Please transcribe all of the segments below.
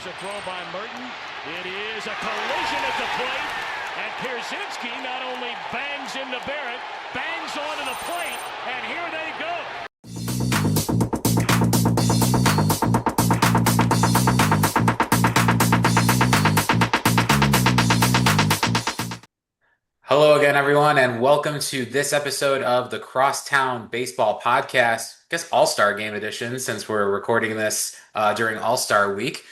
Here's a throw by Merton. It is a collision at the plate. And Pierzynski not only bangs into Barrett, bangs onto the plate, and here they go. Hello again, everyone, and welcome to this episode of the Crosstown Baseball Podcast. I guess All-Star Game edition, since we're recording this during All-Star Week.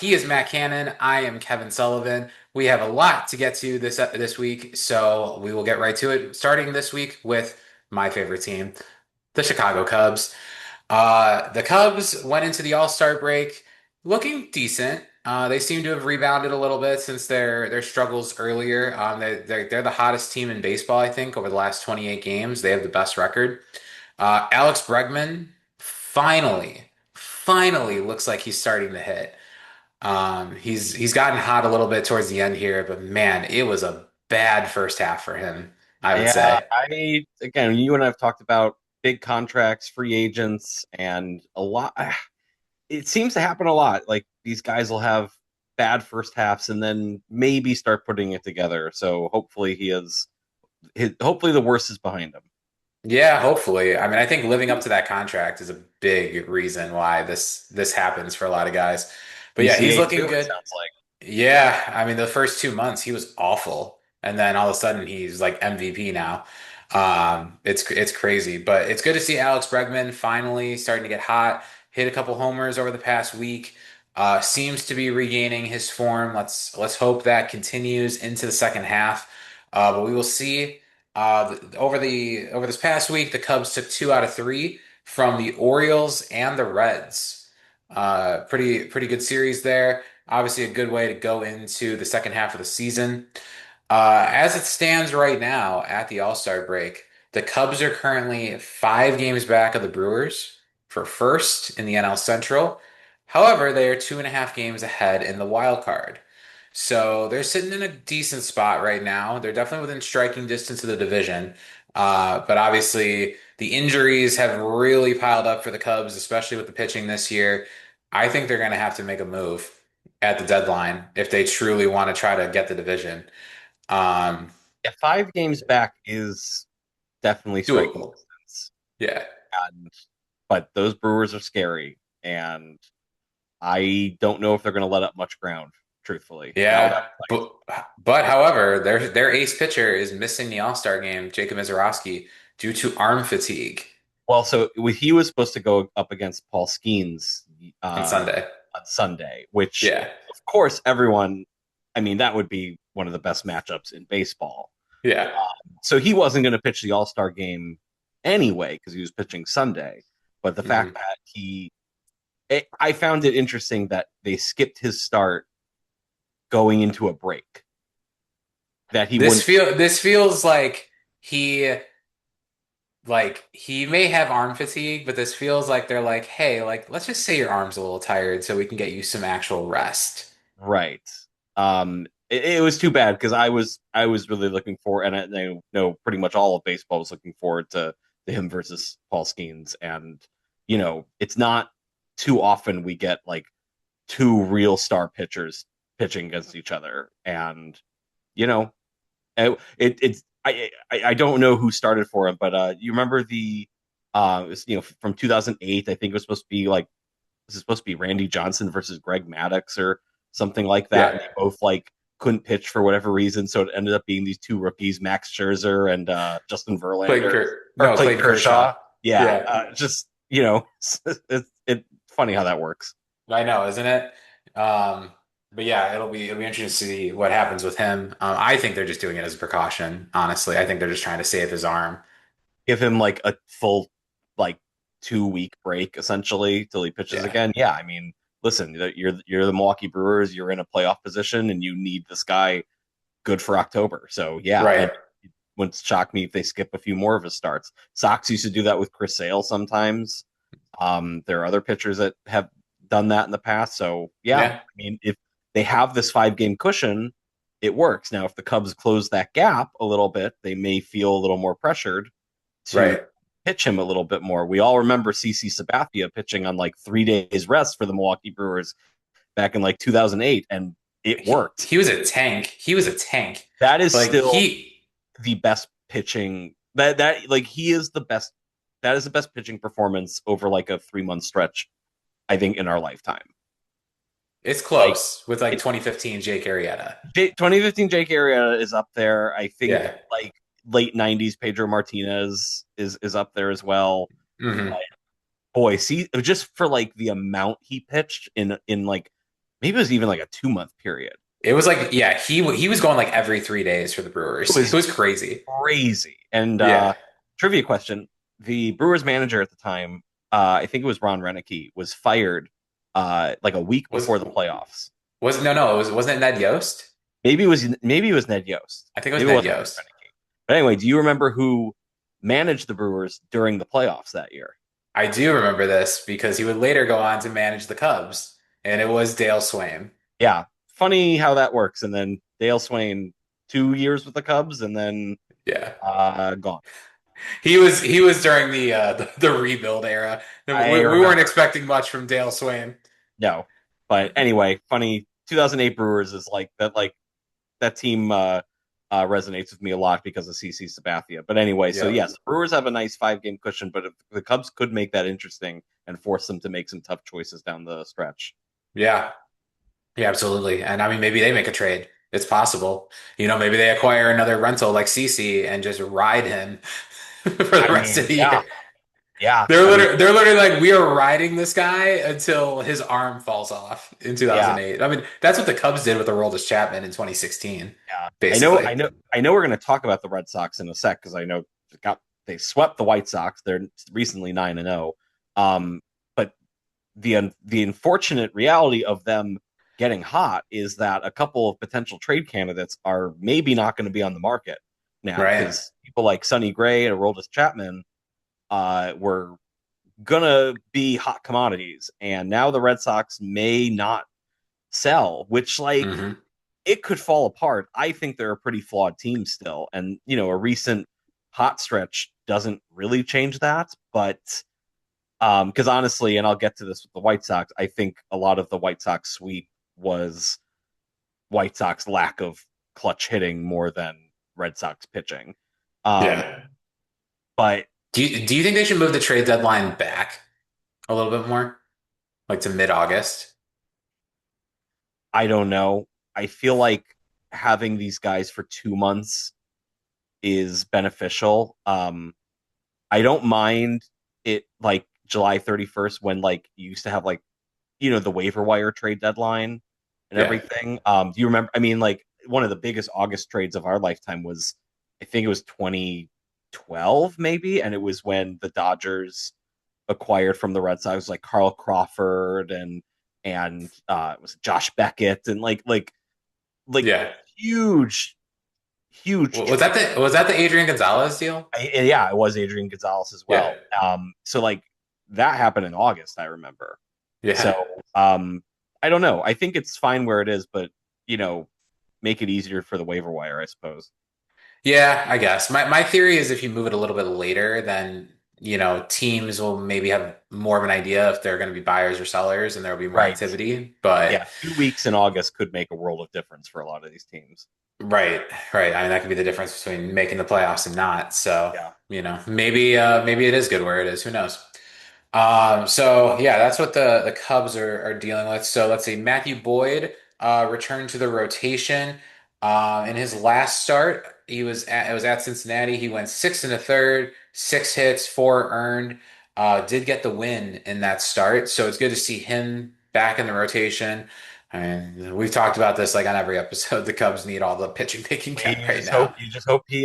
He is Matt Cannon. I am Kevin Sullivan. We have a lot to get to this week, so we will get right to it. Starting this week with my favorite team, the Chicago Cubs. The Cubs went into the All-Star break looking decent. They seem to have rebounded a little bit since their struggles earlier. They're the hottest team in baseball, I think, over the last 28 games. They have the best record. Alex Bregman finally looks like he's starting to hit. He's gotten hot a little bit towards the end here, but man, it was a bad first half for him, I would say. Again, you and I have talked about big contracts, free agents, and a lot. It seems to happen a lot. Like, these guys will have bad first halves and then maybe start putting it together. So hopefully hopefully the worst is behind him. Yeah, hopefully. I mean, I think living up to that contract is a big reason why this happens for a lot of guys. But yeah, he's looking good. Sounds like. Yeah, I mean, the first 2 months he was awful, and then all of a sudden he's like MVP now. It's crazy, but it's good to see Alex Bregman finally starting to get hot. Hit a couple homers over the past week. Seems to be regaining his form. Let's hope that continues into the second half. But we will see. Over this past week, the Cubs took 2 out of 3 from the Orioles and the Reds. Pretty good series there. Obviously, a good way to go into the second half of the season. As it stands right now at the All-Star break, the Cubs are currently 5 games back of the Brewers for first in the NL Central. However, they are 2.5 games ahead in the wild card. So they're sitting in a decent spot right now. They're definitely within striking distance of the division. But obviously, the injuries have really piled up for the Cubs, especially with the pitching this year. I think they're going to have to make a move at the deadline if they truly want to try to get the division. 5 games back is definitely striking distance. Yeah. But those Brewers are scary, and I don't know if they're going to let up much ground, truthfully. Yeah, but however, their ace pitcher is missing the All-Star game, Jacob Misiorowski, due to arm fatigue. Well, so he was supposed to go up against Paul Skeens on Sunday, which, of course, that would be one of the best matchups in baseball. Yeah. So he wasn't going to pitch the All-Star game anyway because he was pitching Sunday. But the fact that I found it interesting that they skipped his start going into a break. This feels like he may have arm fatigue, but this feels like they're like, hey, like, let's just say your arm's a little tired so we can get you some actual rest. Right. It was too bad because I was really looking forward, and I know pretty much all of baseball was looking forward to him versus Paul Skeens, and it's not too often we get like 2 real star pitchers pitching against each other, and I don't know who started for him, but you remember from 2008, I think it was supposed to be Randy Johnson versus Greg Maddux or something like that. Yeah. And they both couldn't pitch for whatever reason, so it ended up being these 2 rookies, Max Scherzer and Justin Verlander. Clayton Kershaw. Yeah. It's funny how that works. I know, isn't it? But yeah, it'll be interesting to see what happens with him. I think they're just doing it as a precaution. Honestly, I think they're just trying to save his arm. Give him like a full 2-week break essentially till he pitches again. Yeah, I mean, listen, you're the Milwaukee Brewers. You're in a playoff position, and you need this guy good for October. So yeah, right. It wouldn't shock me if they skip a few more of his starts. Sox used to do that with Chris Sale sometimes. There are other pitchers that have done that in the past. So yeah. I mean, if they have this 5-game cushion, it works. Now, if the Cubs close that gap a little bit, they may feel a little more pressured to pitch him a little bit more. We all remember CC Sabathia pitching on 3 days rest for the Milwaukee Brewers back in like 2008, and it worked. He was a tank. He was a tank. That is Like still the best pitching. That like he is the best. That is the best pitching performance over like a 3 month stretch, I think, in our lifetime. it's Like close with like it, 2015 Jake Arrieta. 2015 Jake Arrieta is up there. I think Yeah. like late 90s Pedro Martinez is up there as well. Hmm. Boy, see, just for like the amount he pitched in like maybe it was even like a 2 month period. It was like, yeah, he was going like every 3 days for the It Brewers. It was was crazy. crazy. And Yeah. trivia question: the Brewers manager at the time, I think it was Ron Renicky, was fired like a week Was before the playoffs. was no, wasn't it Ned Yost? Maybe it was Ned Yost. I think it was Maybe it Ned wasn't Ron Yost. Roenicke. But anyway, do you remember who managed the Brewers during the playoffs that year? I do remember this because he would later go on to manage the Cubs, and it was Dale Swain. Yeah, funny how that works. And then Dale Swain, 2 years with the Cubs, and then Yeah. gone. He was during the rebuild era. We I weren't remember. expecting much from Dale Swain. No, but anyway, funny. 2008 Brewers is like that. Like that team resonates with me a lot because of CC Sabathia. But anyway, so Yeah. yes, Brewers have a nice 5 game cushion, but if the Cubs could make that interesting and force them to make some tough choices down the stretch. Yeah. Yeah, absolutely. And I mean, maybe they make a trade. It's possible. Maybe they acquire another rental like CC and just ride him for the rest of the Yeah, year. yeah. They're literally like, we are riding this guy until his arm falls off in Yeah, 2008. I mean, that's what the Cubs did with Aroldis Chapman in 2016, yeah. basically. I know. We're going to talk about the Red Sox in a sec because I know they swept the White Sox. They're recently 9-0. But the unfortunate reality of them getting hot is that a couple of potential trade candidates are maybe not going to be on the market now Right. because people like Sonny Gray and Aroldis Chapman were gonna be hot commodities, and now the Red Sox may not sell, which like Hmm. it could fall apart. I think they're a pretty flawed team still, and a recent hot stretch doesn't really change that. But because honestly, and I'll get to this with the White Sox, I think a lot of the White Sox sweep was White Sox lack of clutch hitting more than Red Sox pitching. Yeah. But Do you think they should move the trade deadline back a little bit more, like to mid-August? I don't know. I feel like having these guys for 2 months is beneficial. I don't mind it like July 31st when like you used to have like the waiver wire trade deadline and Yeah. everything. Do you remember? I mean, like one of the biggest August trades of our lifetime was, I think it was 2012 maybe, and it was when the Dodgers acquired from the Red Sox like Carl Crawford and it was Josh Beckett and like Yeah. huge Was that the Adrian Gonzalez deal? yeah, it was Adrian Gonzalez as well. Yeah. So like that happened in August, I remember. Yeah. So I don't know. I think it's fine where it is, but make it easier for the waiver wire, I suppose. Yeah, I guess. My theory is if you move it a little bit later, then, teams will maybe have more of an idea if they're going to be buyers or sellers and there'll be more Right. activity. But Yeah, 2 weeks in August could make a world of difference for a lot of these teams. right, right. I mean, that could be the difference between making the playoffs and not. So, Yeah. maybe it is good where it is. Who knows? So yeah, that's what the Cubs are dealing with. So let's see, Matthew Boyd returned to the rotation. In his last start, it was at Cincinnati. He went 6 and a third, 6 hits, 4 earned. Did get the win in that start, so it's good to see him back in the rotation. I mean, we've talked about this like on every episode. The Cubs need all the pitching they can get right now. You just hope he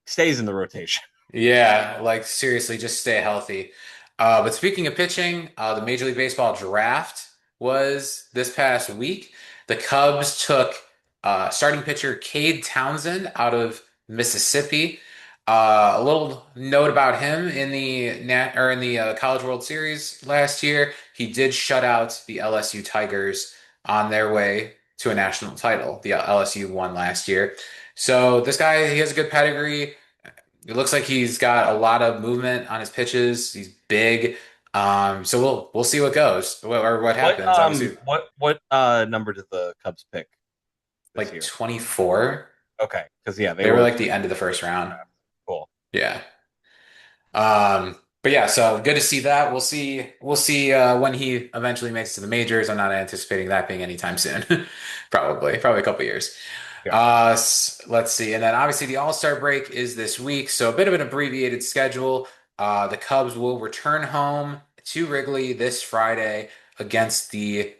stays in the rotation. Yeah, like seriously, just stay healthy. But speaking of pitching, the Major League Baseball draft was this past week. The Cubs took starting pitcher Cade Townsend out of Mississippi. A little note about him in the College World Series last year, he did shut out the LSU Tigers on their way to a national title. The LSU won last year. So this guy, he has a good pedigree. It looks like he's got a lot of movement on his pitches. He's big. So we'll see what goes or what happens. Obviously, What number did the Cubs pick this like year? 24. Okay, because yeah, they They were were like the end of the first round. cool. Yeah. But yeah, so good to see that. We'll see when he eventually makes it to the majors. I'm not anticipating that being anytime soon. Probably a couple years. Yeah. Let's see. And then obviously the All-Star break is this week, so a bit of an abbreviated schedule. The Cubs will return home to Wrigley this Friday against the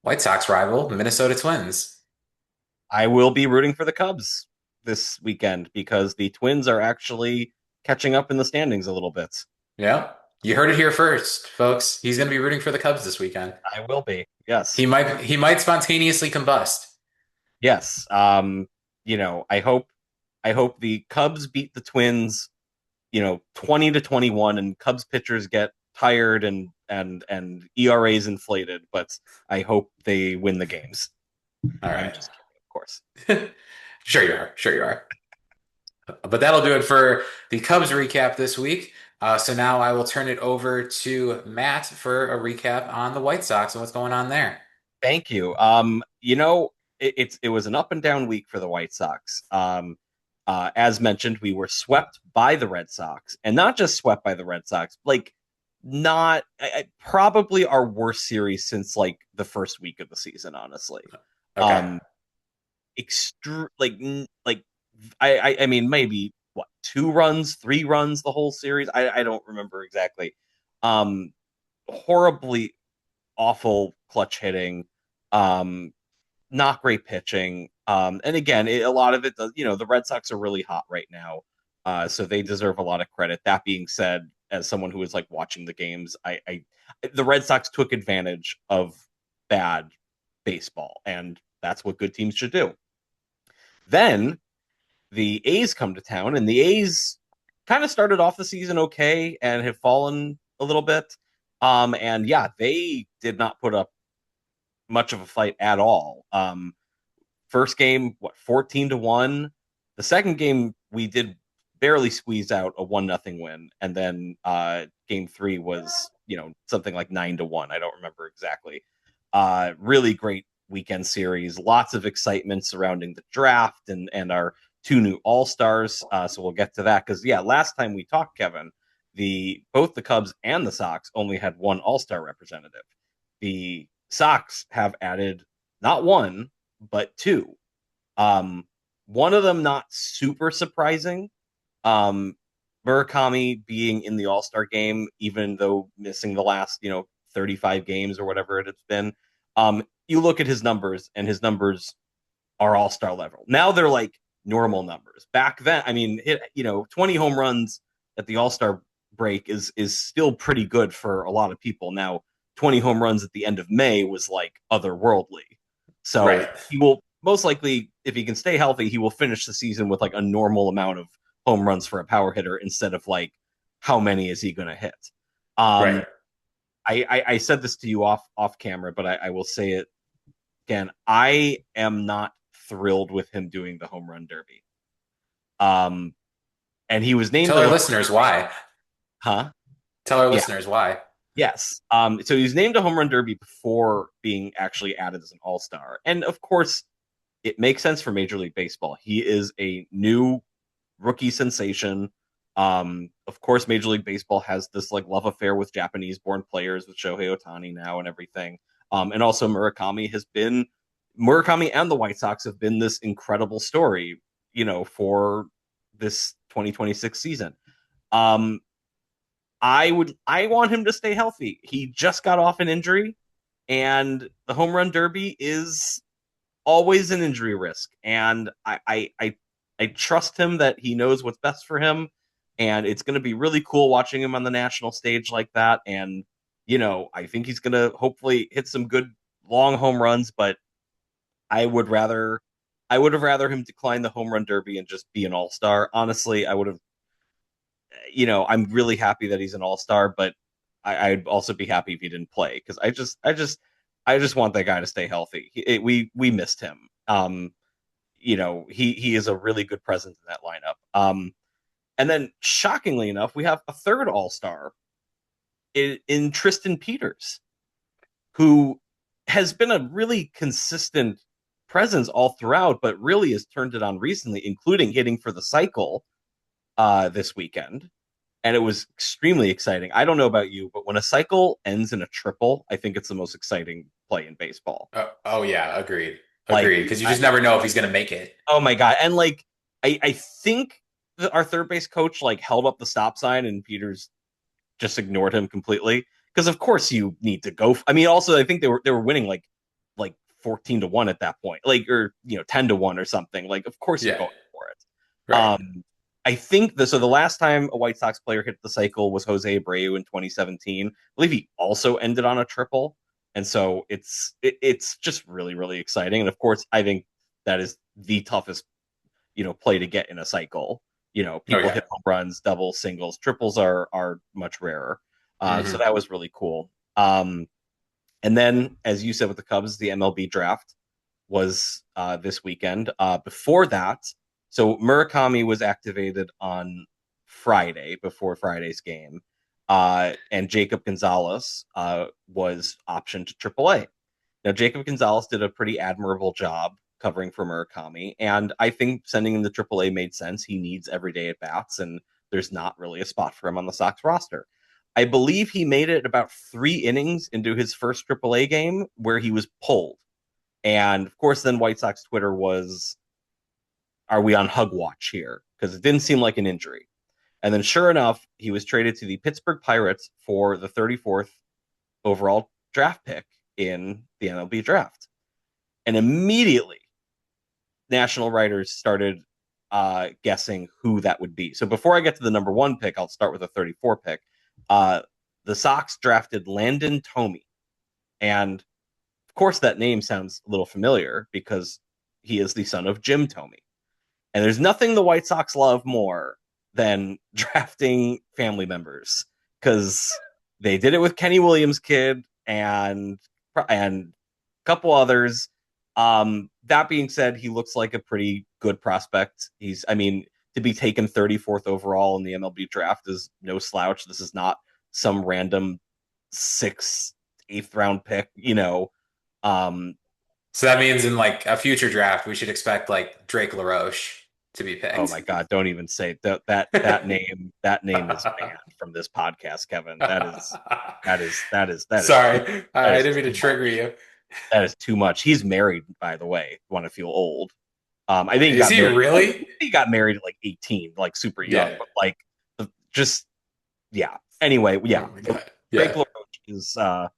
White Sox rival, the Minnesota Twins. I will be rooting for the Cubs this weekend because the Twins are actually catching up in the standings a little bit. Yeah. You heard it here first, folks. He's going to be rooting for the Cubs this weekend. I will be. Yes. He might spontaneously combust. Yes. I hope the Cubs beat the Twins, 20-21, and Cubs pitchers get tired and ERAs inflated, but I hope they win the games. All I'm right. just kidding, of course. Sure you are. Sure you are. But that'll do it for the Cubs recap this week. So now I will turn it over to Matt for a recap on the White Sox and what's going on there. Thank you. It was an up and down week for the White Sox. As mentioned, we were swept by the Red Sox, and not just swept by the Red Sox, like not probably our worst series since like the first week of the season, honestly. Okay. Like I mean maybe what 2 runs, 3 runs the whole series. I don't remember exactly. Um, Horribly awful clutch hitting. Um, Not great pitching. And again, a lot of it, the Red Sox are really hot right now, so they deserve a lot of credit. That being said, as someone who was like watching the games, the Red Sox took advantage of bad baseball, and that's what good teams should do. Then the A's come to town, and the A's kind of started off the season okay and have fallen a little bit. And yeah, they did not put up much of a fight at all. First game, 14-1. The second game, we did barely squeeze out a 1-0 win, and then game 3 was something like 9-1. I don't remember exactly. Really great weekend series. Lots of excitement surrounding the draft and our 2 new All-Stars. So we'll get to that because last time we talked, Kevin, both the Cubs and the Sox only had 1 All-Star representative. The Sox have added not 1 but 2. One of them not super surprising. Murakami being in the All-Star game, even though missing the last 35 games or whatever it has been. You look at his numbers, and his numbers are All-Star level. Now they're like normal numbers. Back then, I mean, 20 home runs at the All-Star break is still pretty good for a lot of people. Now, 20 home runs at the end of May was like otherworldly. So Right. he will most likely, if he can stay healthy, he will finish the season with like a normal amount of home runs for a power hitter instead of like how many is he going to hit. Right. I said this to you off camera, but I will say it again. I am not thrilled with him doing the home run derby. And he was named Tell our listeners why. huh? Tell our Yeah. listeners why. Yes. So he's named a home run derby before being actually added as an all-star. And of course, it makes sense for Major League Baseball. He is a new rookie sensation. Of course, Major League Baseball has this like love affair with Japanese-born players with Shohei Ohtani now and everything. And also Murakami and the White Sox have been this incredible story, for this 2026 season. I want him to stay healthy. He just got off an injury, and the home run derby is always an injury risk. And I trust him that he knows what's best for him, and it's going to be really cool watching him on the national stage like that. And I think he's going to hopefully hit some good long home runs. But I would have rather him decline the home run derby and just be an all-star. Honestly, I would have. I'm really happy that he's an all-star, but I'd also be happy if he didn't play because I just want that guy to stay healthy. We missed him. He is a really good presence in that lineup. And then shockingly enough, we have a third all-star in Tristan Peters, who has been a really consistent presence all throughout, but really has turned it on recently, including hitting for the cycle this weekend. And it was extremely exciting. I don't know about you, but when a cycle ends in a triple, I think it's the most exciting play in baseball. Oh yeah, agreed. Like, Agreed. Because you just never know if he's gonna make it. oh my God. And like, I think that our third base coach like held up the stop sign and Peters just ignored him completely. Because of course you need to go. I mean, also I think they were winning like 14-1 at that point, like, or 10-1 or something. Like, of course you're going for it. Right. I think so the last time a White Sox player hit the cycle was Jose Abreu in 2017. I believe he also ended on a triple. And so it's just really, really exciting. And of course, I think that is the toughest, play to get in a cycle. People hit home runs, doubles, singles, triples are much rarer. So that was really cool. And then, as you said with the Cubs, the MLB draft was this weekend. Before that, so Murakami was activated on Friday before Friday's game, and Jacob Gonzalez was optioned to AAA. Now, Jacob Gonzalez did a pretty admirable job covering for Murakami, and I think sending him to AAA made sense. He needs everyday at-bats, and there's not really a spot for him on the Sox roster. I believe he made it about 3 innings into his first AAA game where he was pulled. And, of course, then White Sox Twitter was, are we on hug watch here? Because it didn't seem like an injury. And then, sure enough, he was traded to the Pittsburgh Pirates for the 34th overall draft pick in the MLB draft. And immediately, national writers started guessing who that would be. So before I get to the number 1 pick, I'll start with the 34 pick. The Sox drafted Landon Thome. And, of course, that name sounds a little familiar because he is the son of Jim Thome. And there's nothing the White Sox love more than drafting family members, because they did it with Kenny Williams' kid and a couple others. That being said, he looks like a pretty good prospect. To be taken 34th overall in the MLB draft is no slouch. This is not some random 6th, 8th round pick, So that means in like a future draft, we should expect like Drake LaRoche to be picked. Oh my God! Don't even say that name. That name is banned from this podcast, Kevin. That is. Sorry, I didn't mean to trigger you. That is too much. He's married, by the way. Want to feel old? I think is he married, really? He got married at like 18, like super young, but like just yeah. Anyway, yeah. Oh Drake LaRoche is a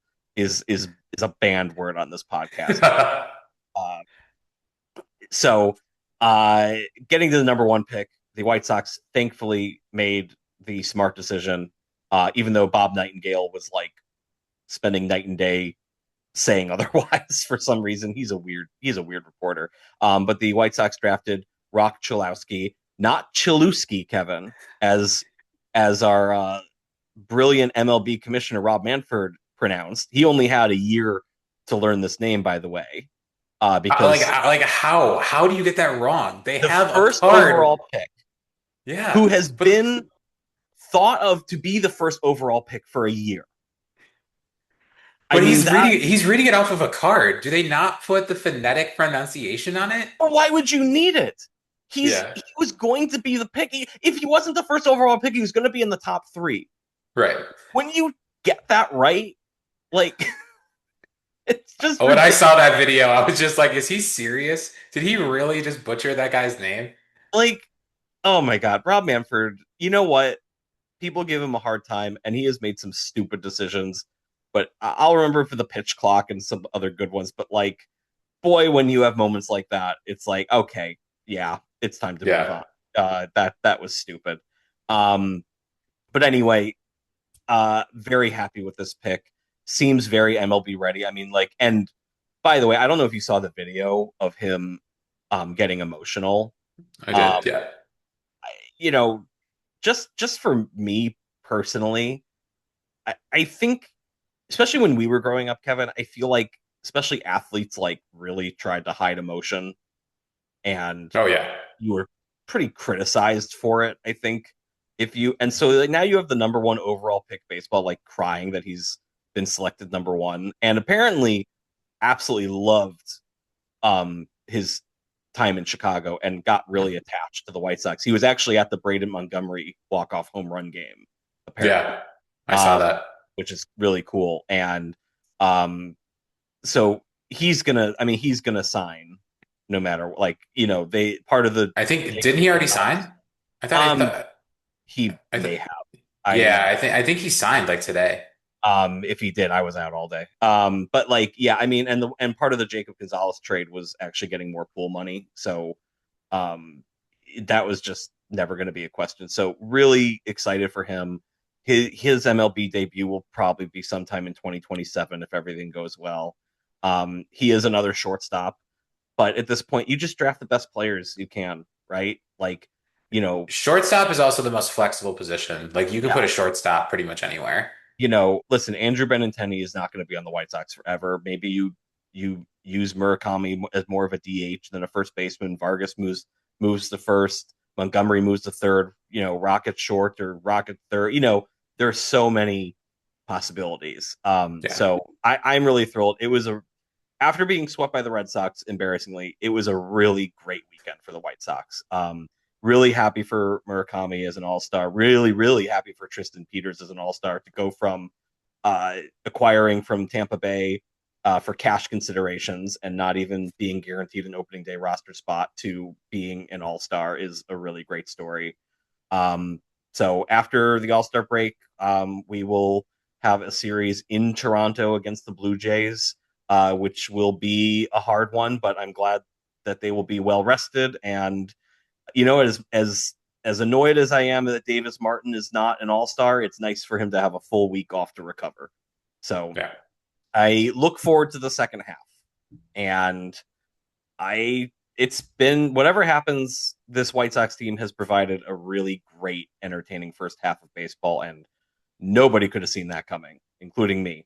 banned word on this podcast. So, getting to the number 1 pick, the White Sox thankfully made the smart decision, even though Bob Nightingale was like spending night and day saying otherwise for some reason. He's a weird reporter. But the White Sox drafted Rock Chalowski, not Chalewski, Kevin, as our brilliant MLB commissioner Rob Manfred pronounced. He only had a year to learn this name, by the way. Because how do you get that wrong? They have first a card. overall pick. Yeah. Who has been thought of to be the first overall pick for a year. But he's reading it off of a card. Do they not put the phonetic pronunciation on it? Or why would you need it? He was going to be the pick. If he wasn't the first overall pick, he was going to be in the top 3. Right. When you get that right, like it's just when I saw that video, I was just like, is he serious? Did he really just butcher that guy's name? Like, oh my God, Rob Manfred, you know what? People give him a hard time, and he has made some stupid decisions. But I'll remember for the pitch clock and some other good ones. But like, boy, when you have moments like that, it's like, okay, yeah, it's time to move on. That was stupid. But anyway, very happy with this pick. Seems very MLB ready. I mean, like, and by the way, I don't know if you saw the video of him getting emotional. I did, yeah. Just for me personally, I think, especially when we were growing up, Kevin, I feel like especially athletes like really tried to hide emotion, and oh yeah, you were pretty criticized for it, I think. if you and so like now you have the number one overall pick baseball like crying that he's been selected number one, and apparently absolutely loved his time in Chicago and got really attached to the White Sox. He was actually at the Braden Montgomery walk-off home run game, apparently, Yeah, I saw that. which is really cool. And so he's gonna sign no matter like they part of the I think didn't he already sign? I thought um he I may th- have. yeah, I think he signed like today. If he did, I was out all day. But like, yeah, I mean, and part of the Jacob Gonzalez trade was actually getting more pool money, so um, that was just never going to be a question. So really excited for him. His MLB debut will probably be sometime in 2027 if everything goes well. He is another shortstop, but at this point, you just draft the best players you can, right? Like, Shortstop is also the most flexible position. Like you can yeah, put a shortstop pretty much anywhere. listen, Andrew Benintendi is not going to be on the White Sox forever. Maybe you use Murakami as more of a DH than a first baseman. Vargas moves to first. Montgomery moves to third. Rocket short or Rocket third. There are so many possibilities. Yeah. So I'm really thrilled. It was after being swept by the Red Sox, embarrassingly, it was a really great weekend for the White Sox. Really happy for Murakami as an all-star. Really, really happy for Tristan Peters as an all-star to go from acquiring from Tampa Bay for cash considerations and not even being guaranteed an opening day roster spot to being an all-star is a really great story. So after the all-star break, we will have a series in Toronto against the Blue Jays, which will be a hard one, but I'm glad that they will be well rested. And as annoyed as I am that Davis Martin is not an all-star, it's nice for him to have a full week off to recover. So Yeah. I look forward to the second half. And it's been whatever happens, this White Sox team has provided a really great, entertaining first half of baseball, and nobody could have seen that coming, including me.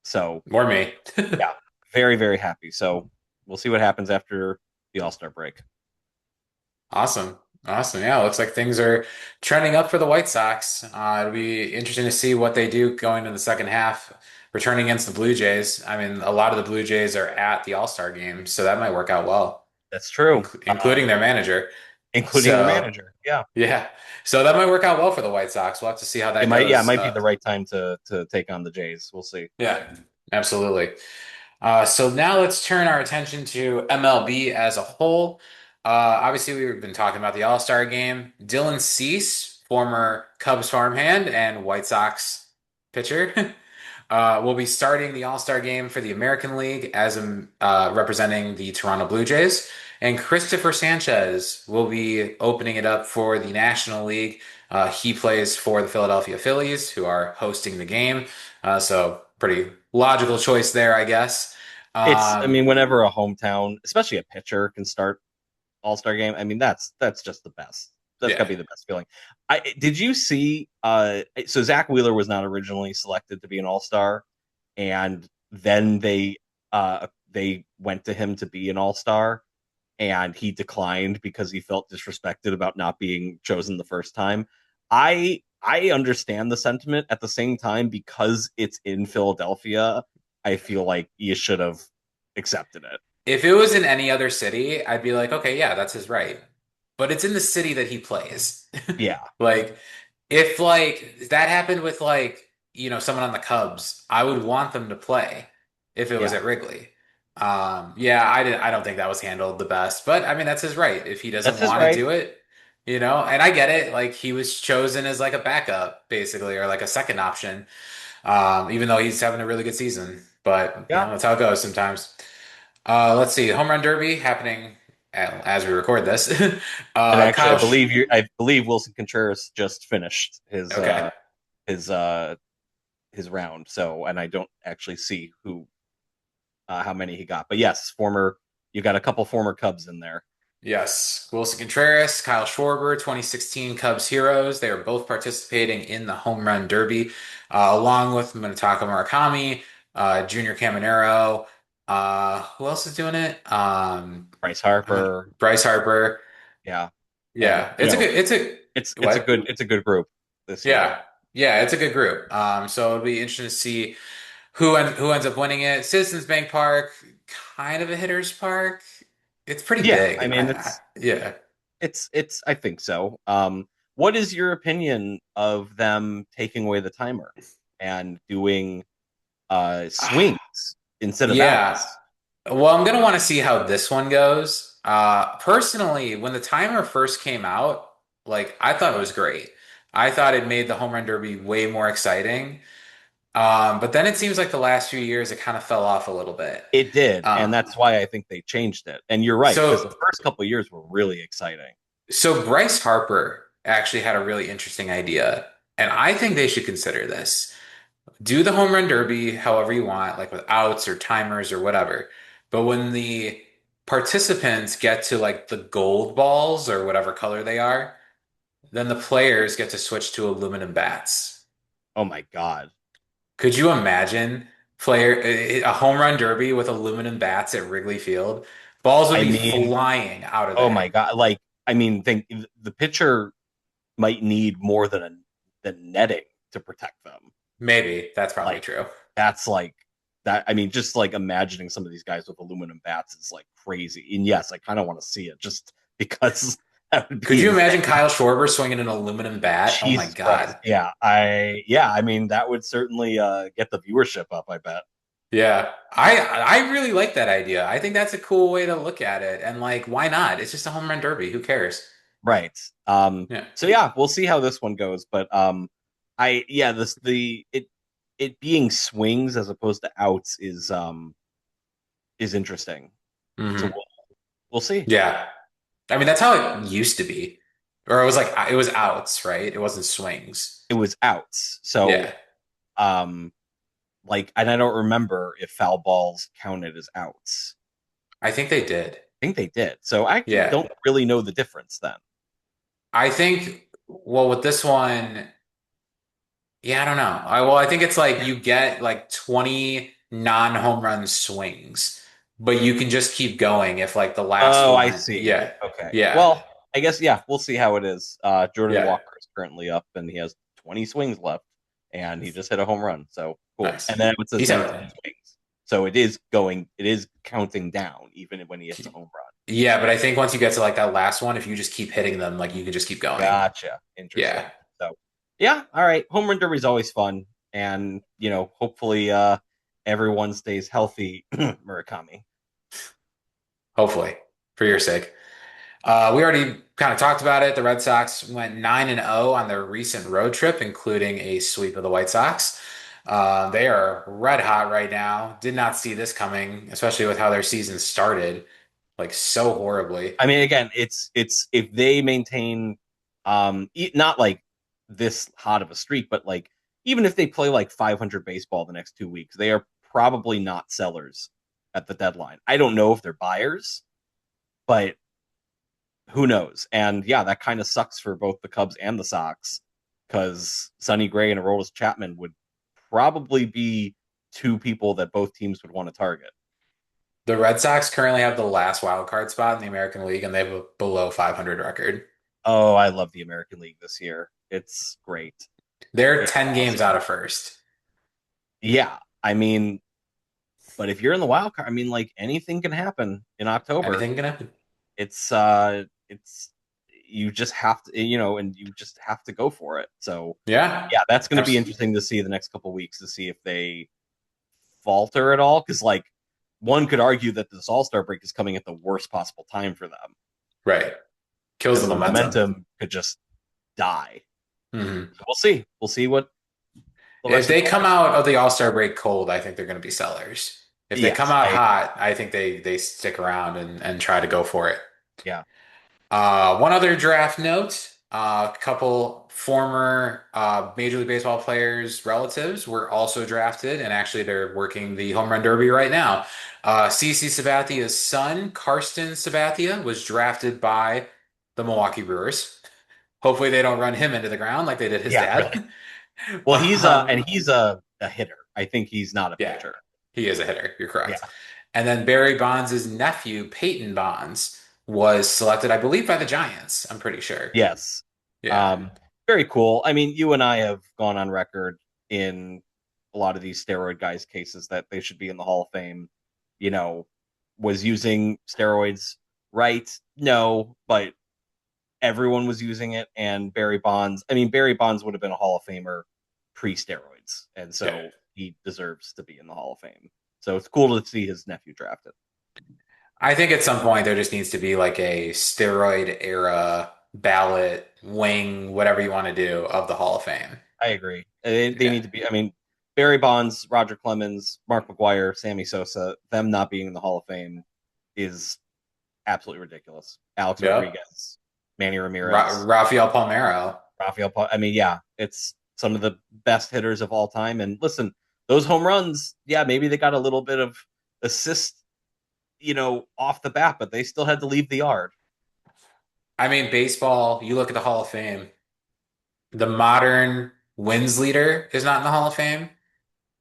So More me. yeah, very, very happy. So we'll see what happens after the All-Star break. Awesome. Awesome. Yeah, looks like things are trending up for the White Sox. It'll be interesting to see what they do going into the second half, returning against the Blue Jays. I mean, a lot of the Blue Jays are at the All-Star game, so that might work out well, That's true. including their manager. Including their So, manager. Yeah. yeah. So that might work out well for the White Sox. We'll have to see how that It goes. might be the right time to take on the Jays. We'll see. Yeah, absolutely. So now let's turn our attention to MLB as a whole. Obviously, we've been talking about the All-Star game. Dylan Cease, former Cubs farmhand and White Sox pitcher, will be starting the All-Star game for the American League as representing the Toronto Blue Jays. And Christopher Sanchez will be opening it up for the National League. He plays for the Philadelphia Phillies, who are hosting the game. So pretty logical choice there, I guess. I mean, whenever a hometown, especially a pitcher, can start All-Star game, I mean, that's just the best. That's Yeah. gotta be the best feeling. Did you see? So Zach Wheeler was not originally selected to be an All-Star, and then they went to him to be an All-Star, and he declined because he felt disrespected about not being chosen the first time. I understand the sentiment. At the same time, because it's in Philadelphia, I feel like you should have accepted it. If it was in any other city, I'd be like, okay, yeah, that's his right. But it's in the city that he plays. Yeah. Like, if like that happened with like, someone on the Cubs, I would want them to play if it was Yeah. at Wrigley. Yeah, I don't think that was handled the best, but I mean that's his right. If he That's doesn't his want to right. do it, and I get it, like he was chosen as like a backup basically or like a second option. Even though he's having a really good season, but Yeah. that's how it goes sometimes. Let's see, Home Run Derby happening as we record this. And actually, Kyle, I believe Wilson Contreras just finished okay. his his round. So, and I don't actually see how many he got, but yes, you got a couple former Cubs in there. Yes, Wilson Contreras, Kyle Schwarber, 2016 Cubs heroes. They are both participating in the Home Run Derby, along with Munetaka Murakami, Junior Caminero. Who else is doing it? Bryce Harper. Bryce Harper. Yeah. And Yeah, it's a good. It's a What? It's a good group this year. Yeah. Yeah, it's a good group. So it'll be interesting to see who ends up winning it. Citizens Bank Park, kind of a hitter's park. It's pretty Yeah, I big. mean Yeah. it's I think so. What is your opinion of them taking away the timer and doing swings instead of Yeah. outs? Well, I'm gonna want to see how this one goes. Personally, when the timer first came out, like I thought it was great. I thought it made the home run derby way more exciting. But then it seems like the last few years it kind of fell off a little bit. It did, and Um, that's why I think they changed it. And you're right, because the so first couple of years were really exciting. so Bryce Harper actually had a really interesting idea, and I think they should consider this. Do the home run derby however you want, like with outs or timers or whatever. But when the participants get to like the gold balls or whatever color they are, then the players get to switch to aluminum bats. Oh my god. Could you imagine a home run derby with aluminum bats at Wrigley Field? Balls would I be mean, flying out of oh there. my god. Like, I mean, think the pitcher might need more than netting to protect them. Maybe that's probably Like, true. that's like that. I mean, just like imagining some of these guys with aluminum bats is like crazy. And yes, I kind of want to see it just because that would Could be you imagine insane. Kyle Schwarber swinging an aluminum bat? Oh my Jesus Christ. God. Yeah, I mean that would certainly get the viewership up, I bet. Yeah, I really like that idea. I think that's a cool way to look at it. And like, why not? It's just a home run derby. Who cares? Right. Yeah. So yeah, we'll see how this one goes. But I yeah, this the it being swings as opposed to outs is interesting. So Hmm. we'll see. Yeah. I mean, that's how it used to be. Or it was like it was outs, right? It wasn't swings. It was outs. So Yeah. um like, and I don't remember if foul balls counted as outs. I think they did. I think they did. So I actually Yeah. don't really know the difference then. I think well with this one, yeah, I don't know. I think it's like you get like 20 non-home run swings, but you can just keep going if like the last Oh, I one. see. Yeah. Okay. Yeah. Well, I guess yeah, we'll see how it is. Jordan Yeah. Walker is currently up, and he has 20 swings left, and he just hit a home run. So cool. Nice. And then it says He's 19 had swings, so it is counting down even when he hits a home run. Yeah, but I think once you get to like that last one, if you just keep hitting them, like you can just keep going. Gotcha. Interesting. Yeah, So yeah, all right. Home run derby is always fun, and hopefully everyone stays healthy. Murakami. hopefully for your sake. We already kind of talked about it. The Red Sox went 9-0 on their recent road trip, including a sweep of the White Sox. They are red hot right now. Did not see this coming, especially with how their season started, like so horribly. I mean, again, it's if they maintain, not like this hot of a streak, but like even if they play like 500 baseball the next 2 weeks, they are probably not sellers at the deadline. I don't know if they're buyers, but who knows? And yeah, that kind of sucks for both the Cubs and the Sox because Sonny Gray and Aroldis Chapman would probably be two people that both teams would want to target. The Red Sox currently have the last wild card spot in the American League, and they have a below 500 record. Oh, I love the American League this year. It's great. They're It's 10 games awesome. out of first. Yeah, I mean, but if you're in the wild card, I mean, like anything can happen in October. Anything can happen. It's you just have to, and you just have to go for it. So Yeah. yeah, that's going to be Abs- interesting to see the next couple weeks to see if they falter at all. Because like one could argue that this All Star break is coming at the worst possible time for them Right. Kills because the the momentum. momentum could just die. Mhm. So we'll see. We'll see what the If rest of they the come way. out of the All-Star break cold, I think they're going to be sellers. If they come Yes, out I agree. hot, I think they stick around and try to go for it. Yeah. One other draft note, a couple former Major League Baseball players' relatives were also drafted, and actually they're working the home run derby right now. CC Sabathia's son, Karsten Sabathia, was drafted by the Milwaukee Brewers. Hopefully they don't run him into the ground like they did his Yeah, really. dad. Well, Um, he's a hitter. I think he's not a yeah, pitcher. he is a hitter. You're correct. Yeah. And then Barry Bonds' nephew, Peyton Bonds, was selected, I believe, by the Giants. I'm pretty sure. Yes. Yeah. Um, Very cool. I mean, you and I have gone on record in a lot of these steroid guys' cases that they should be in the Hall of Fame. You know, was using steroids right? No, but everyone was using it. And Barry Bonds, I mean, Barry Bonds would have been a Hall of Famer pre steroids. And Yeah. so he deserves to be in the Hall of Fame. So it's cool to see his nephew drafted. I think at some point there just needs to be like a steroid era ballot wing, whatever you want to do, of the Hall of Fame. I agree. They Yeah. need to be. I mean, Barry Bonds, Roger Clemens, Mark McGwire, Sammy Sosa, them not being in the Hall of Fame is absolutely ridiculous. Alex Yep. Rodriguez, Manny Ramirez, Rafael Palmeiro. I mean, yeah, it's some of the best hitters of all time. And listen, those home runs, yeah, maybe they got a little bit of assist, off the bat, but they still had to leave the yard. I mean, baseball, you look at the Hall of Fame, the modern wins leader is not in the Hall of Fame.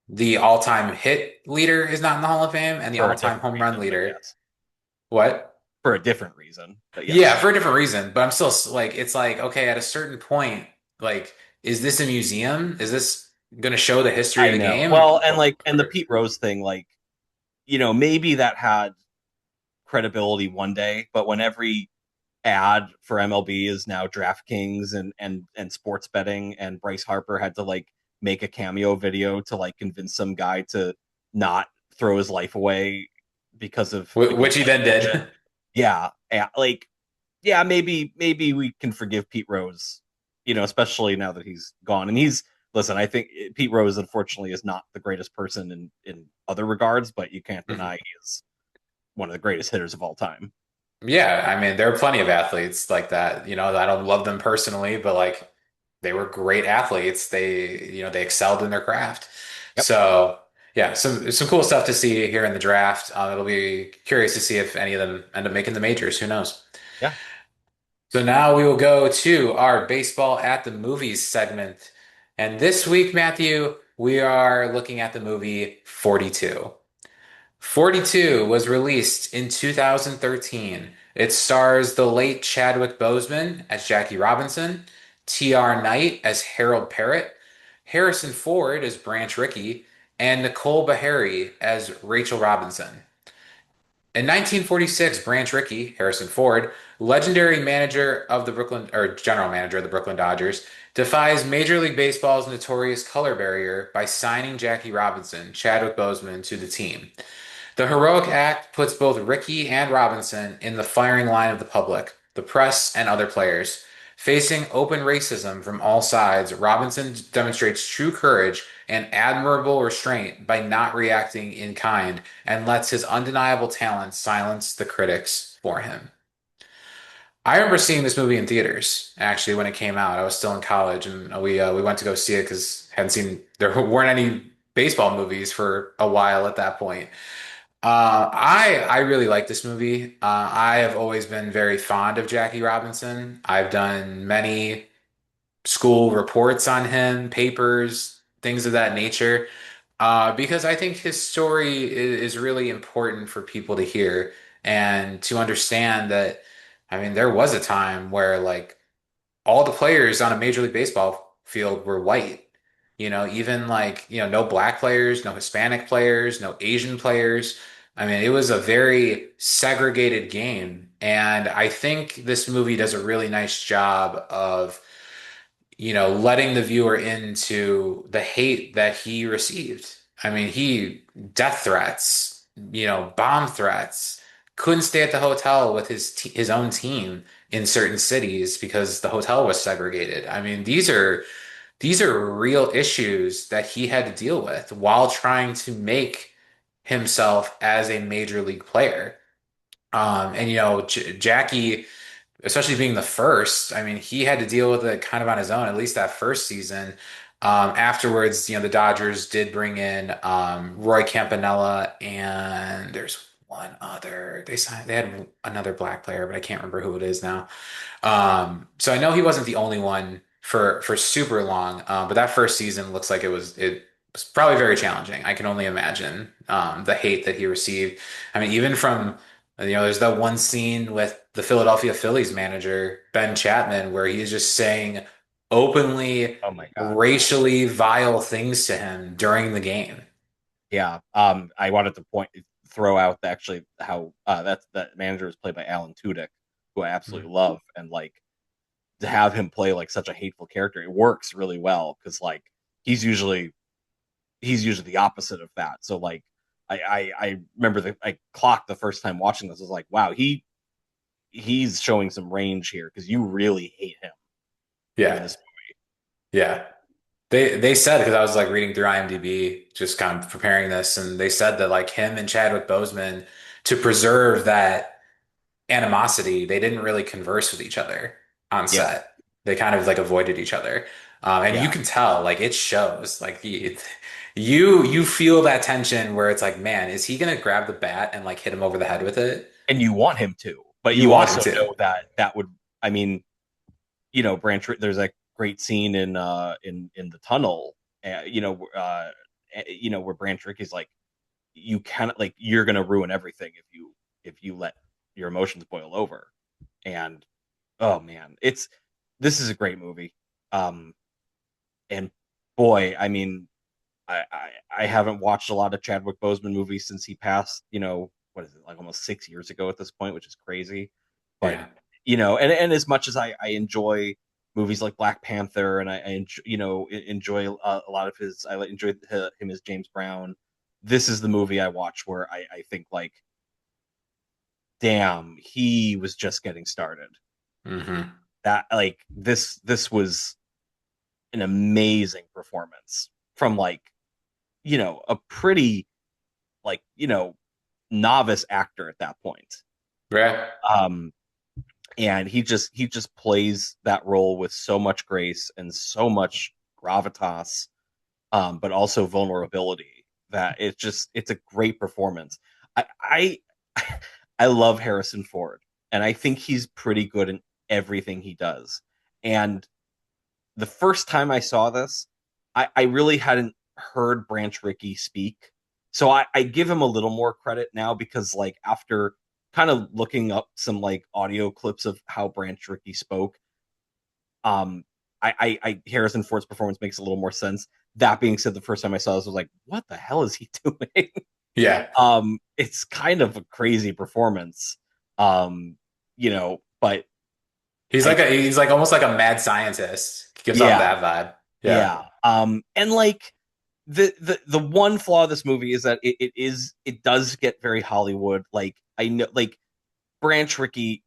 The all-time hit leader is not in the Hall of Fame, and the For a all-time different home run reason, but leader. yes. What? For a different reason, but Yeah, yes. for a different reason. But I'm still like, it's like, okay, at a certain point, like, is this a museum? Is this going to show the history of I the know. game? Well, and the Pete Rose thing, like, maybe that had credibility one day, but when every ad for MLB is now DraftKings and sports betting, and Bryce Harper had to like make a cameo video to like convince some guy to not throw his life away because Which he like then bullshit. did. Yeah, yeah, like yeah, maybe we can forgive Pete Rose, especially now that he's gone. And he's listen, I think Pete Rose unfortunately is not the greatest person in other regards, but you can't deny he is one of the greatest hitters of all time. Yeah, I mean, there are plenty of athletes like that. I don't love them personally, but like they were great athletes. They excelled in their craft. Yep. So yeah, some cool stuff to see here in the draft. It'll be curious to see if any of them end up making the majors. Who knows? Yeah. So now we will go to our baseball at the movies segment. And this week, Matthew, we are looking at the movie 42. 42 was released in 2013. It stars the late Chadwick Boseman as Jackie Robinson, T.R. Knight as Harold Parrott, Harrison Ford as Branch Rickey, and Nicole Beharie as Rachel Robinson. In 1946, Branch Rickey, Harrison Ford, legendary manager of the Brooklyn or general manager of the Brooklyn Dodgers, defies Major League Baseball's notorious color barrier by signing Jackie Robinson, Chadwick Boseman, to the team. The heroic act puts both Rickey and Robinson in the firing line of the public, the press, and other players. Facing open racism from all sides, Robinson demonstrates true courage and admirable restraint by not reacting in kind and lets his undeniable talent silence the critics for him. I remember seeing this movie in theaters actually when it came out. I was still in college and we went to go see it because hadn't seen there weren't any baseball movies for a while at that point. I really like this movie. I have always been very fond of Jackie Robinson. I've done many school reports on him, papers, things of that nature, because I think his story is really important for people to hear and to understand that. I mean, there was a time where like all the players on a Major League Baseball field were white. Even like, no black players, no Hispanic players, no Asian players. I mean, it was a very segregated game. And I think this movie does a really nice job of, letting the viewer into the hate that he received. I mean, death threats, bomb threats, couldn't stay at the hotel with his own team in certain cities because the hotel was segregated. I mean, these are real issues that he had to deal with while trying to make himself as a major league player. And Jackie, especially being the first, I mean, he had to deal with it kind of on his own, at least that first season. Afterwards, the Dodgers did bring in Roy Campanella, and there's one other. They had another black player, but I can't remember who it is now. So I know he wasn't the only one for super long, but that first season looks like it was probably very challenging. I can only imagine the hate that he received. I mean, even from And, there's that one scene with the Philadelphia Phillies manager, Ben Chapman, where he's just saying openly Oh my God. racially vile things to him during the game. Yeah. I wanted to throw out actually how that manager is played by Alan Tudyk, who I absolutely love, and like to have him play like such a hateful character, it works really well because like he's usually the opposite of that. So like I remember I clocked the first time watching this. I was like, wow, he's showing some range here because you really hate him in Yeah. this. Yeah. They said, because I was like reading through IMDb, just kind of preparing this, and they said that like him and Chadwick Boseman, to preserve that animosity, they didn't really converse with each other on Yeah, set. They kind of like avoided each other. And you yeah, can tell, like it shows, like you feel that tension where it's like, man, is he gonna grab the bat and like hit him over the head with it? and you want him to, but You you want him also to. know that that would. I mean, Branch. There's a great scene in the tunnel. Where Branch Rickey's like, you cannot, like, you're gonna ruin everything if you let your emotions boil over. And oh man, this is a great movie. Um, and boy, I mean, I haven't watched a lot of Chadwick Boseman movies since he passed. What is it, like almost 6 years ago at this point, which is crazy. But Yeah. and as much as I enjoy movies like Black Panther, and I enjoy a lot of his, I enjoy him as James Brown. This is the movie I watch where I think like, damn, he was just getting started. Hmm. That like this was an amazing performance from like a pretty like novice actor at that point. Yeah. Um, and he just plays that role with so much grace and so much gravitas, but also vulnerability, that it's a great performance. I I love Harrison Ford, and I think he's pretty good in everything he does. And the first time I saw this, I really hadn't heard Branch Rickey speak. So I give him a little more credit now, because like after kind of looking up some like audio clips of how Branch Rickey spoke, um I Harrison Ford's performance makes a little more sense. That being said, the first time I saw this, I was like, what the hell is he doing? Yeah. It's kind of a crazy performance. But I He's like almost like a mad scientist. Gives off yeah, that vibe. Yeah. yeah. And like the one flaw of this movie is that it does get very Hollywood. Like I know, like Branch Rickey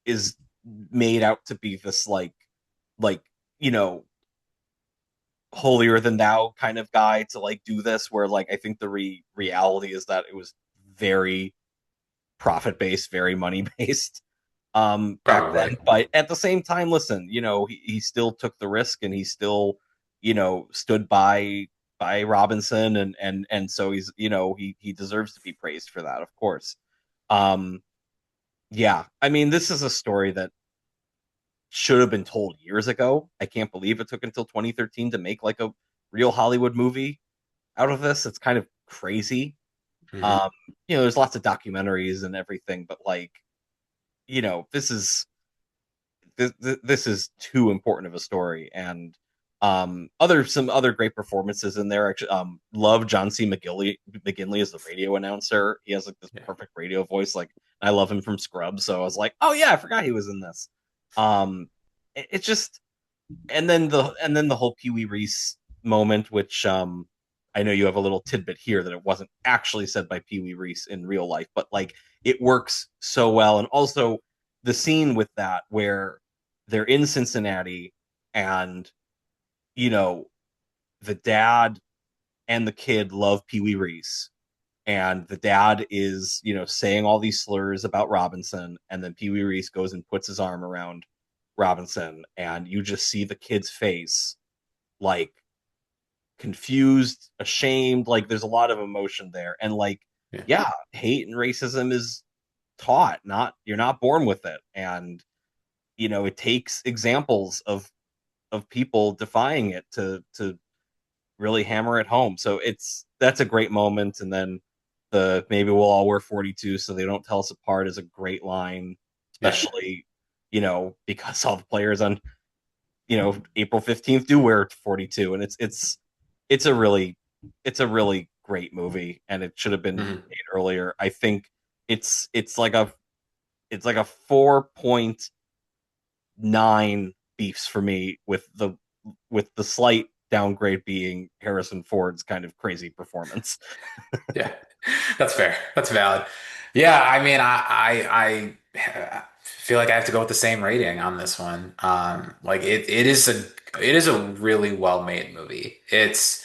is made out to be this like you know holier than thou kind of guy to like do this, where like I think the reality is that it was very profit based, very money based back then. Probably. But at the same time, listen, he still took the risk, and he still stood by Robinson, and so he's he deserves to be praised for that, of course. um yeah, I mean, this is a story that should have been told years ago. I can't believe it took until 2013 to make like a real Hollywood movie out of this. It's kind of crazy. Hmm. um there's lots of documentaries and everything, but like this is this is too important of a story. And some other great performances in there. Actually, love John C. McGinley as the radio announcer. He has like this Yeah. perfect radio voice. Like, I love him from Scrubs, so I was like, oh yeah, I forgot he was in this. It's just, and then the whole Pee Wee Reese moment, which I know you have a little tidbit here that it wasn't actually said by Pee Wee Reese in real life, but like it works so well. And also the scene with that where they're in Cincinnati, and you know the dad and the kid love Pee Wee Reese, and the dad is saying all these slurs about Robinson, and then Pee Wee Reese goes and puts his arm around Robinson, and you just see the kid's face, like confused, ashamed. Like, there's a lot of emotion there. And like, Yeah. yeah, hate and racism is taught, not, you're not born with it. And it takes examples of people defying it to really hammer it home. So that's a great moment. And then the maybe we'll all wear 42 so they don't tell us apart is a great line, Yeah. especially, because all the players on, April 15th do wear 42, and it's a really great movie, and it should have been Mhm. made earlier. I think it's like a 4.9 beefs for me, with the slight downgrade being Harrison Ford's kind of crazy performance. Yeah, that's fair. That's valid. Yeah, I mean, I feel like I have to go with the same rating on this one. Like it is a really well made movie. It's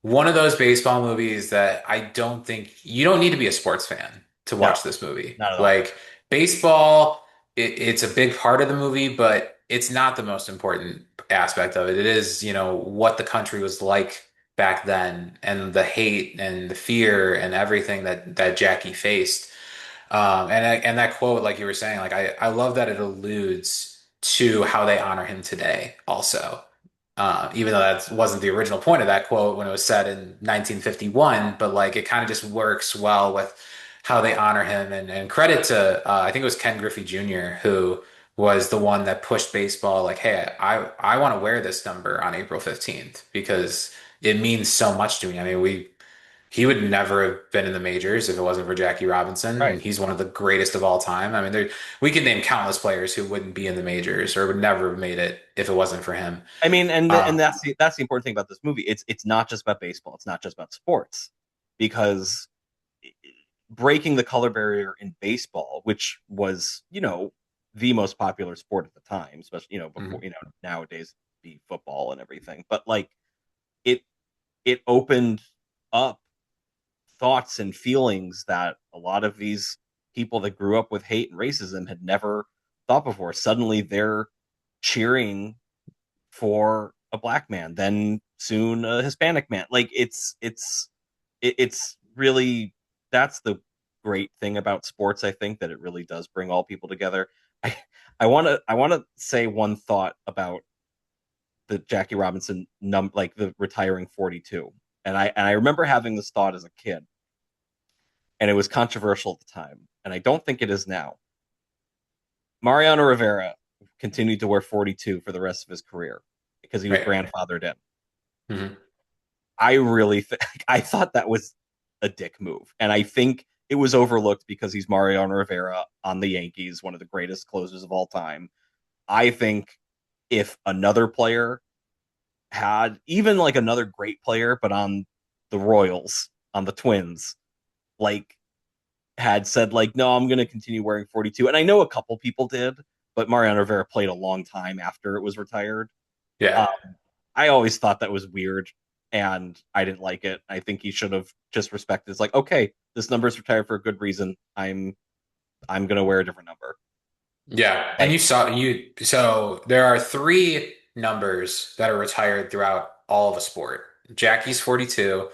one of those baseball movies that I don't think you don't need to be a sports fan to No, watch this movie. not at all. Like baseball, it's a big part of the movie, but it's not the most important aspect of it. It is, what the country was like back then and the hate and the fear and everything that Jackie faced. And that quote, like you were saying, like I love that it alludes to how they honor him today also. Even though that wasn't the original point of that quote when it was said in 1951, but like it kind of just works well with how they honor him. And credit to, I think it was Ken Griffey Jr., who was the one that pushed baseball like, hey, I want to wear this number on April 15th because it means so much to me. I mean, he would never have been in the majors if it wasn't for Jackie Robinson, Right. and he's one of the greatest of all time. I mean, we could name countless players who wouldn't be in the majors or would never have made it if it wasn't for him. I mean, and Um, that's the important thing about this movie. It's not just about baseball. It's not just about sports, because breaking the color barrier in baseball, which was, the most popular sport at the time, especially, before, mhm. nowadays be football and everything. But like it it opened up thoughts and feelings that a lot of these people that grew up with hate and racism had never thought before. Suddenly they're cheering for a black man, then soon a Hispanic man. Like it's really, that's the great thing about sports. I think that it really does bring all people together. I I want to say one thought about the Jackie Robinson like the retiring 42. And I remember having this thought as a kid, and it was controversial at the time, and I don't think it is now. Mariano Rivera continued to wear 42 for the rest of his career because he was Right. grandfathered in. Mhm. I really I thought that was a dick move, and I think it was overlooked because he's Mariano Rivera on the Yankees, one of the greatest closers of all time. I think if another player had, even like another great player, but on the Royals, on the Twins, like had said like, no, I'm going to continue wearing 42. And I know a couple people did, but Mariano Rivera played a long time after it was retired. Yeah. Um, I always thought that was weird, and I didn't like it. I think he should have just respected. It's like, okay, this number is retired for a good reason. I'm going to wear a different number. Yeah. And Like, so there are three numbers that are retired throughout all of a sport. Jackie's 42,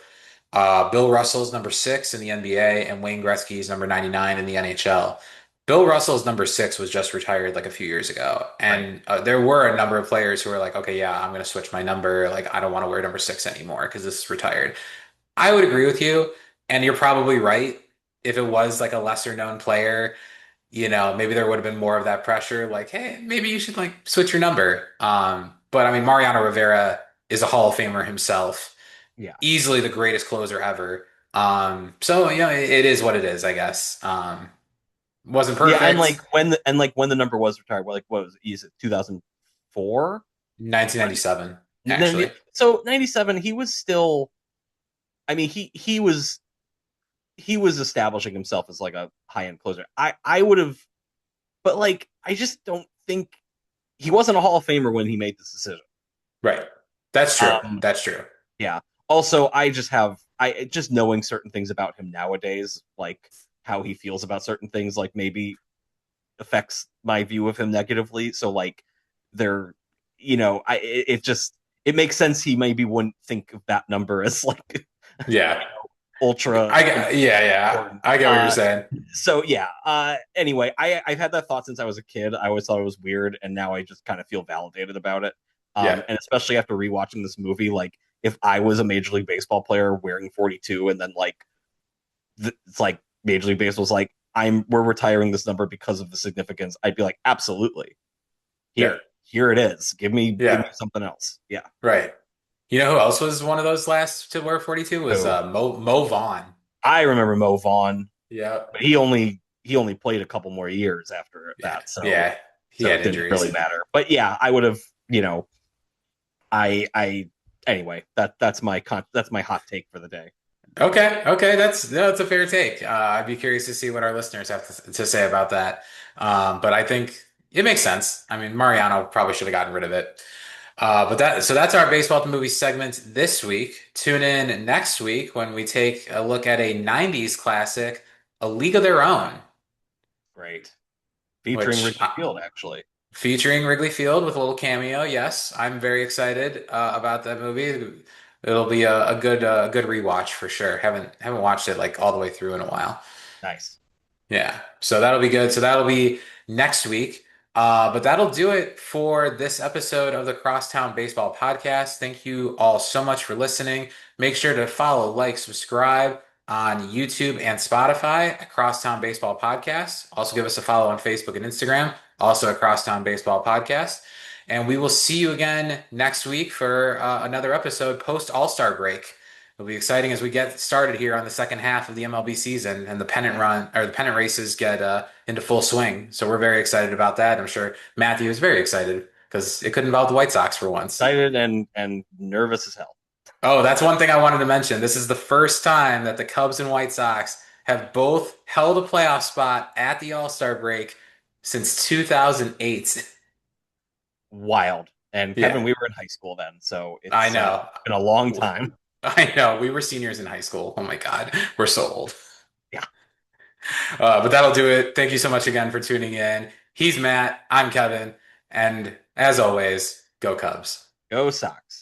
Bill Russell's number 6 in the NBA, and Wayne Gretzky's number 99 in the NHL. Bill Russell's number 6 was just retired like a few years ago. right. And there were a number of players who were like, okay, yeah, I'm going to switch my number. Like, I don't want to wear number 6 anymore because this is retired. I would agree with you. And you're probably right. If it was like a lesser known player, maybe there would have been more of that pressure, like, hey, maybe you should like switch your number. But I mean, Mariano Rivera is a Hall of Famer himself, Yeah. easily the greatest closer ever. So it is what it is, I guess. Wasn't Yeah. And like perfect. when the number was retired, well, like, what was it? Is it 2004? 1997, actually. So 97, he was still, I mean, he was establishing himself as like a high end closer. I would have, but like I just don't think he wasn't a Hall of Famer when he made this decision. Right. That's true. Um, That's true. yeah. Also, I just knowing certain things about him nowadays, like how he feels about certain things, like maybe affects my view of him negatively. So like they're, it just, it makes sense he maybe wouldn't think of that number as like Yeah. ultra Yeah. important. I get what you're saying. So yeah. Anyway, I've had that thought since I was a kid. I always thought it was weird, and now I just kind of feel validated about it. Yeah. And especially after rewatching this movie, like if I was a Major League Baseball player wearing 42, and then like it's like Major League Baseball's like, we're retiring this number because of the significance, I'd be like, absolutely. Yeah. Here it is. Give me Yeah. something else. Yeah. Right. You know who else was one of those last to wear 42 was So Mo Vaughn. I remember Mo Vaughn, Yeah. but he only played a couple more years after Yeah. that. So Yeah. He so had it didn't injuries. really matter. But yeah, I would have, I anyway, that's my hot take for the day. Okay. Okay. That's a fair take. I'd be curious to see what our listeners have to say about that. But I think it makes sense. I mean, Mariano probably should have gotten rid of it. So that's our baseball to movie segment this week. Tune in next week when we take a look at a 90s classic, A League of Their Own, Great. Featuring which Wrigley Field, actually. featuring Wrigley Field with a little cameo. Yes, I'm very excited about that movie. It'll be a good rewatch for sure. Haven't watched it like all the way through in a while. Nice. Yeah, so that'll be good. So that'll be next week. But that'll do it for this episode of the Crosstown Baseball Podcast. Thank you all so much for listening. Make sure to follow, like, subscribe on YouTube and Spotify at Crosstown Baseball Podcast. Also give us a follow on Facebook and Instagram, also at Crosstown Baseball Podcast. And we will see you again next week for another episode post All-Star break. It'll be exciting as we get started here on the second half of the MLB season and the pennant races get into full swing. So we're very excited about that. I'm sure Matthew is very excited because it could involve the White Sox for once. Excited and nervous as hell. Oh, that's one thing I wanted to mention. This is the first time that the Cubs and White Sox have both held a playoff spot at the All-Star break since 2008. Wild. And Yeah. Kevin, we were in high school then, so it's I know. been a long time. I know. We were seniors in high school. Oh my God. We're so old. Yeah. But that'll do it. Thank you so much again for tuning in. He's Matt. I'm Kevin. And as always, go Cubs. Go Sox.